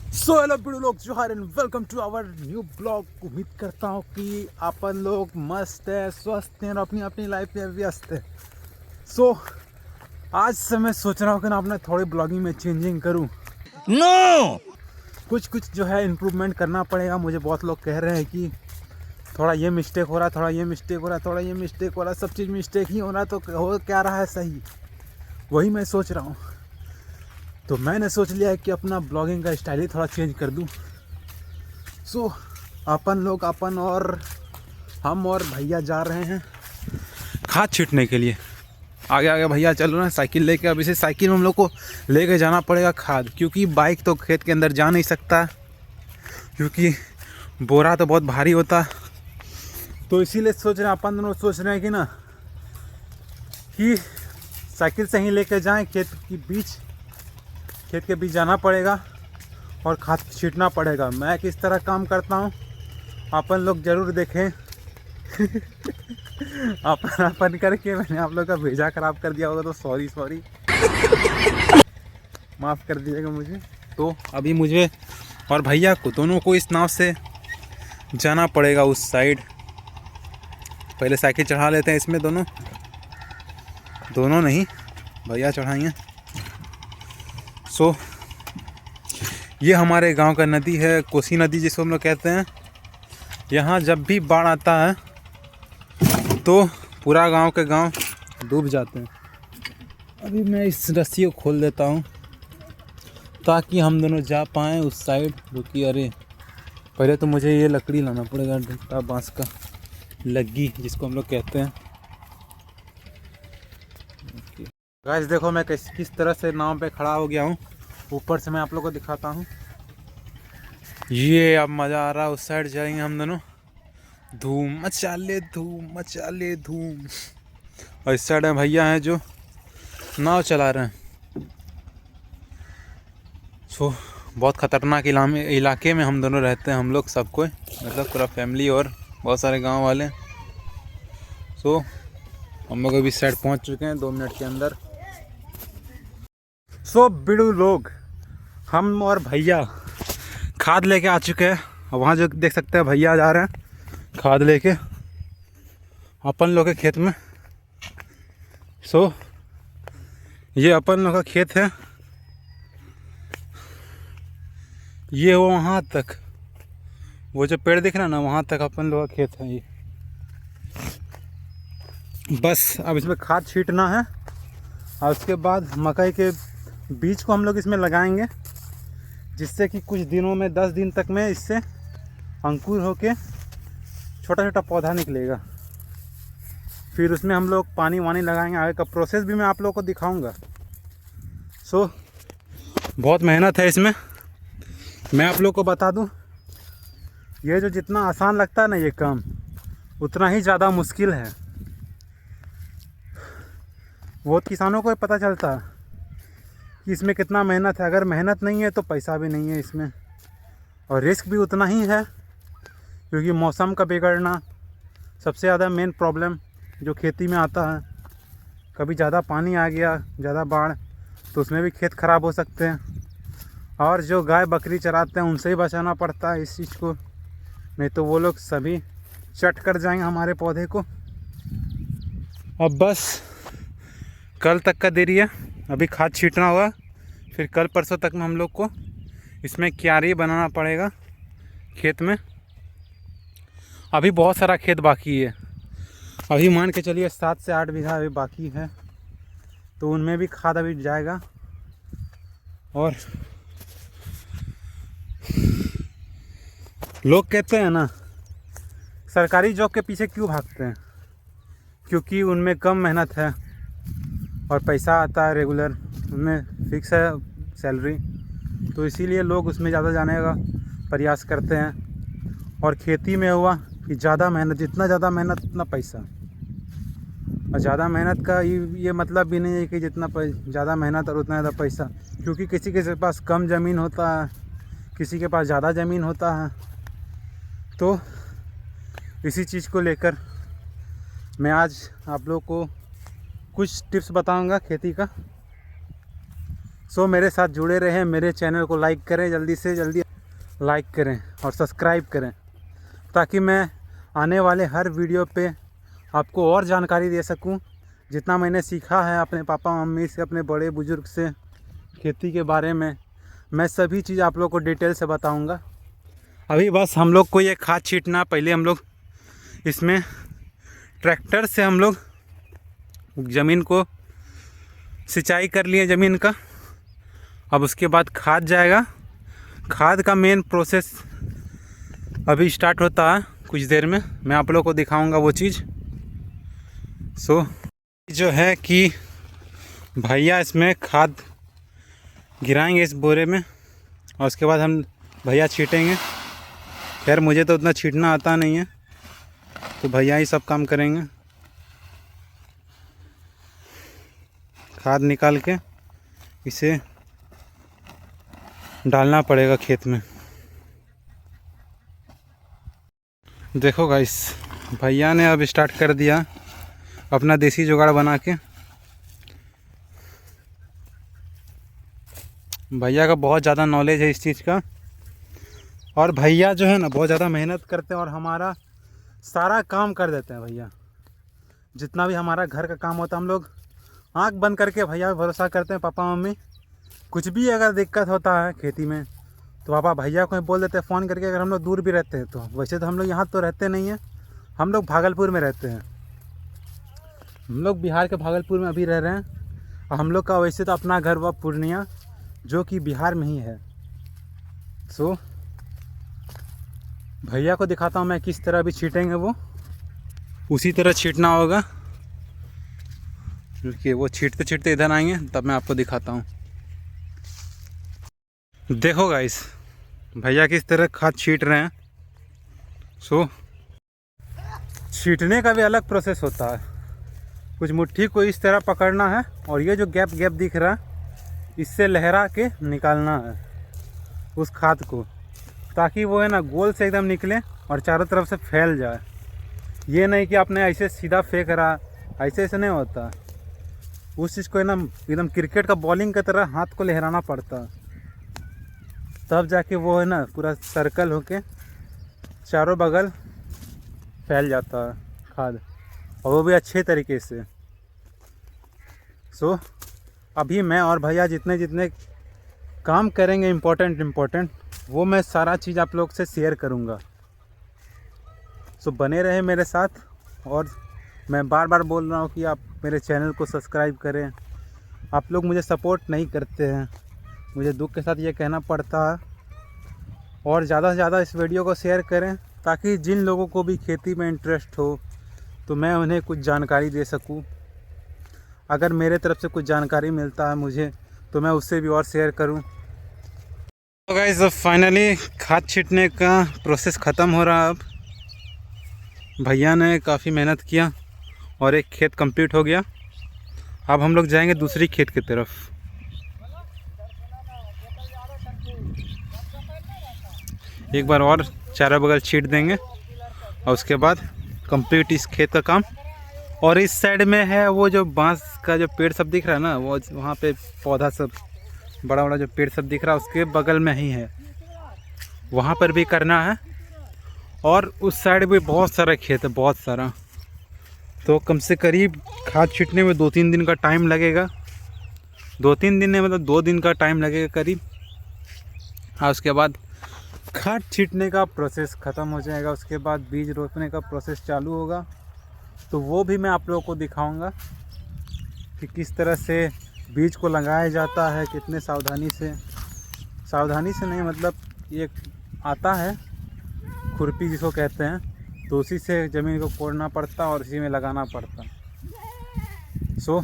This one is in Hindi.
सो हेलो वीडियो लोग, जोहार and welcome to our new blog. उम्मीद करता हूँ कि अपन लोग मस्त है, स्वस्थ हैं और अपनी अपनी लाइफ में व्यस्त है। सो आज से मैं सोच रहा हूँ कि ना अपने थोड़ी ब्लॉगिंग में चेंजिंग करूँ। No! कुछ जो है इम्प्रूवमेंट करना पड़ेगा। मुझे बहुत लोग कह रहे हैं कि थोड़ा ये मिस्टेक हो रहा, थोड़ा ये मिस्टेक हो रहा, थोड़ा ये मिस्टेक हो रहा, सब चीज़ मिस्टेक ही हो रहा, तो हो क्या रहा है सही, वही मैं सोच रहा हूँ। तो मैंने सोच लिया है कि अपना ब्लॉगिंग का स्टाइल ही थोड़ा चेंज कर दूँ। सो अपन और हम और भैया जा रहे हैं खाद छींटने के लिए। आगे आगे भैया चल रहे हैं साइकिल लेके। अब इसे साइकिल में हम लोग को लेके जाना पड़ेगा खाद, क्योंकि बाइक तो खेत के अंदर जा नहीं सकता, क्योंकि बोरा तो बहुत भारी होता। तो इसीलिए सोच रहे हैं, अपन दोनों सोच रहे हैं कि ना कि साइकिल से ही लेके जाएं। खेत के बीच जाना पड़ेगा और खाद छींटना पड़ेगा। मैं किस तरह काम करता हूँ अपन लोग ज़रूर देखें। अपन करके मैंने आप लोग का भेजा ख़राब कर दिया होगा तो सॉरी माफ़ कर दीजिएगा मुझे। तो अभी मुझे और भैया को दोनों को इस नाव से जाना पड़ेगा उस साइड। पहले साइकिल चढ़ा लेते हैं इसमें। दोनों नहीं, भैया चढ़ाएंगे। सो ये हमारे गांव का नदी है, कोसी नदी जिसको हम लोग कहते हैं। यहाँ जब भी बाढ़ आता है तो पूरा गांव के गांव डूब जाते हैं। अभी मैं इस रस्सी को खोल देता हूँ ताकि हम दोनों जा पाएँ उस साइड। रुकी, अरे पहले तो मुझे ये लकड़ी लाना पड़ेगा, डंडा बांस का, लग्गी जिसको हम लोग कहते हैं। गाइस देखो मैं किस तरह से नाव पे खड़ा हो गया हूँ। ऊपर से मैं आप लोग को दिखाता हूँ। ये अब मज़ा आ रहा है। उस साइड जाएंगे हम दोनों। धूम मचा ले धूम। और इस साइड में भैया हैं जो नाव चला रहे हैं। सो बहुत ख़तरनाक इलाके में हम दोनों रहते हैं। हम लोग सब कोई, मतलब पूरा फैमिली और बहुत सारे गांव वाले। सो हम लोग अभी इस साइड पहुंच चुके हैं 2 मिनट के अंदर। सो बिड़ू लोग, हम और भैया खाद लेके आ चुके हैं। वहाँ जो देख सकते हैं भैया जा रहे हैं खाद लेके अपन लोग के खेत में। सो ये अपन लोग का खेत है। ये वहाँ तक, वो जो पेड़ दिख रहा है ना, वहाँ तक अपन लोग का खेत है। ये बस अब इसमें खाद छींटना है और उसके बाद मकई के बीज को हम लोग इसमें लगाएंगे, जिससे कि कुछ दिनों में 10 दिन तक में इससे अंकुर होके छोटा छोटा पौधा निकलेगा। फिर उसमें हम लोग पानी वानी लगाएंगे। आगे का प्रोसेस भी मैं आप लोगों को दिखाऊंगा। सो बहुत मेहनत है इसमें। मैं आप लोग को बता दूं, ये जो जितना आसान लगता है ना ये काम, उतना ही ज़्यादा मुश्किल है। बहुत किसानों को पता चलता है कि इसमें कितना मेहनत है। अगर मेहनत नहीं है तो पैसा भी नहीं है इसमें, और रिस्क भी उतना ही है, क्योंकि मौसम का बिगड़ना सबसे ज़्यादा मेन प्रॉब्लम जो खेती में आता है। कभी ज़्यादा पानी आ गया, ज़्यादा बाढ़, तो उसमें भी खेत ख़राब हो सकते हैं। और जो गाय बकरी चराते हैं उनसे ही बचाना पड़ता है इस चीज़ को, नहीं तो वो लोग सभी चट कर जाएंगे हमारे पौधे को। अब बस कल तक का देरी है। अभी खाद छींटना होगा, फिर कल परसों तक में हम लोग को इसमें क्यारी बनाना पड़ेगा खेत में। अभी बहुत सारा खेत बाकी है। अभी मान के चलिए 7 से 8 बीघा अभी बाकी है, तो उनमें भी खाद अभी जाएगा। और लोग कहते हैं ना, सरकारी जॉब के पीछे क्यों भागते हैं, क्योंकि उनमें कम मेहनत है और पैसा आता है रेगुलर, उनमें फिक्स है सैलरी, तो इसीलिए लोग उसमें ज़्यादा जाने का प्रयास करते हैं। और खेती में हुआ कि ज़्यादा मेहनत, जितना ज़्यादा मेहनत उतना पैसा। और ज़्यादा मेहनत का ये मतलब भी नहीं है कि जितना ज़्यादा मेहनत और उतना ज़्यादा पैसा, क्योंकि किसी के पास कम ज़मीन होता है, किसी के पास ज़्यादा ज़मीन होता है। तो इसी चीज़ को लेकर मैं आज आप लोग को कुछ टिप्स बताऊंगा खेती का। सो मेरे साथ जुड़े रहें, मेरे चैनल को लाइक करें, जल्दी से जल्दी लाइक करें और सब्सक्राइब करें, ताकि मैं आने वाले हर वीडियो पे आपको और जानकारी दे सकूं। जितना मैंने सीखा है अपने पापा मम्मी से, अपने बड़े बुजुर्ग से खेती के बारे में, मैं सभी चीज़ आप लोग को डिटेल से बताऊंगा। अभी बस हम लोग को ये खाद छींटना, पहले हम लोग इसमें ट्रैक्टर से हम लोग ज़मीन को सिंचाई कर लिए ज़मीन का। अब उसके बाद खाद जाएगा। खाद का मेन प्रोसेस अभी स्टार्ट होता है कुछ देर में, मैं आप लोग को दिखाऊंगा वो चीज़। सो जो है कि भैया इसमें खाद गिराएंगे इस बोरे में और उसके बाद हम भैया छीटेंगे। खैर मुझे तो उतना छीटना आता नहीं है, तो भैया ही सब काम करेंगे। खाद निकाल के इसे डालना पड़ेगा खेत में। देखो गाइस, भैया ने अब स्टार्ट कर दिया अपना देसी जुगाड़ बना के। भैया का बहुत ज़्यादा नॉलेज है इस चीज़ का, और भैया जो है ना बहुत ज़्यादा मेहनत करते हैं और हमारा सारा काम कर देते हैं भैया। जितना भी हमारा घर का काम होता है, हम लोग आँख बंद करके भैया पे भरोसा करते हैं। पापा मम्मी कुछ भी अगर दिक्कत होता है खेती में तो पापा भैया को बोल देते हैं फ़ोन करके। अगर हम लोग दूर भी रहते हैं तो, वैसे तो हम लोग यहाँ तो रहते नहीं हैं, हम लोग भागलपुर में रहते हैं। हम लोग बिहार के भागलपुर में अभी रह रहे हैं, और हम लोग का वैसे तो अपना घर हुआ पूर्णिया, जो कि बिहार में ही है। सो भैया को दिखाता हूँ मैं किस तरह भी छीटेंगे, वो उसी तरह छीटना होगा। क्योंकि वो छीटते छीटते इधर आएंगे तब मैं आपको दिखाता हूँ। देखो गाइस, भैया किस तरह खाद छीट रहे हैं। सो छीटने का भी अलग प्रोसेस होता है। कुछ मुट्ठी को इस तरह पकड़ना है और ये जो गैप गैप दिख रहा है, इससे लहरा के निकालना है उस खाद को, ताकि वो है ना गोल से एकदम निकले और चारों तरफ से फैल जाए। ये नहीं कि आपने ऐसे सीधा फेंक रहा, ऐसे ऐसे नहीं होता। उस चीज़ को है ना एकदम क्रिकेट का बॉलिंग की तरह हाथ को लहराना पड़ता, तब जाके वो है ना पूरा सर्कल होके चारों बगल फैल जाता है खाद, और वो भी अच्छे तरीके से। सो अभी मैं और भैया जितने जितने काम करेंगे इम्पोर्टेंट, वो मैं सारा चीज़ आप लोग से शेयर करूँगा। सो बने रहे मेरे साथ, और मैं बार बार बोल रहा हूँ कि आप मेरे चैनल को सब्सक्राइब करें। आप लोग मुझे सपोर्ट नहीं करते हैं, मुझे दुख के साथ ये कहना पड़ता है। और ज़्यादा से ज़्यादा इस वीडियो को शेयर करें, ताकि जिन लोगों को भी खेती में इंटरेस्ट हो तो मैं उन्हें कुछ जानकारी दे सकूं। अगर मेरे तरफ से कुछ जानकारी मिलता है मुझे, तो मैं उससे भी और शेयर करूं। तो गाइस, अब फाइनली खाद छींटने का प्रोसेस ख़त्म हो रहा है। अब भैया ने काफ़ी मेहनत किया और एक खेत कंप्लीट हो गया। अब हम लोग जाएंगे दूसरी खेत की तरफ। एक बार और चारों बगल छींट देंगे और उसके बाद कंप्लीट इस खेत का काम। और इस साइड में है वो जो बांस का जो पेड़ सब दिख रहा है ना, वो वहाँ पे पौधा सब बड़ा बड़ा जो पेड़ सब दिख रहा है उसके बगल में ही है, वहाँ पर भी करना है। और उस साइड भी बहुत सारा खेत है, बहुत सारा। तो कम से करीब खाद छींटने में 2-3 दिन का टाइम लगेगा। 2-3 दिन में मतलब 2 दिन का टाइम लगेगा करीब। हाँ, उसके बाद खाद छींटने का प्रोसेस ख़त्म हो जाएगा। उसके बाद बीज रोपने का प्रोसेस चालू होगा, तो वो भी मैं आप लोगों को दिखाऊंगा कि किस तरह से बीज को लगाया जाता है, कितने सावधानी से नहीं, मतलब ये आता है खुरपी जिसको कहते हैं, तो उसी से ज़मीन को कोड़ना पड़ता और इसी में लगाना पड़ता। सो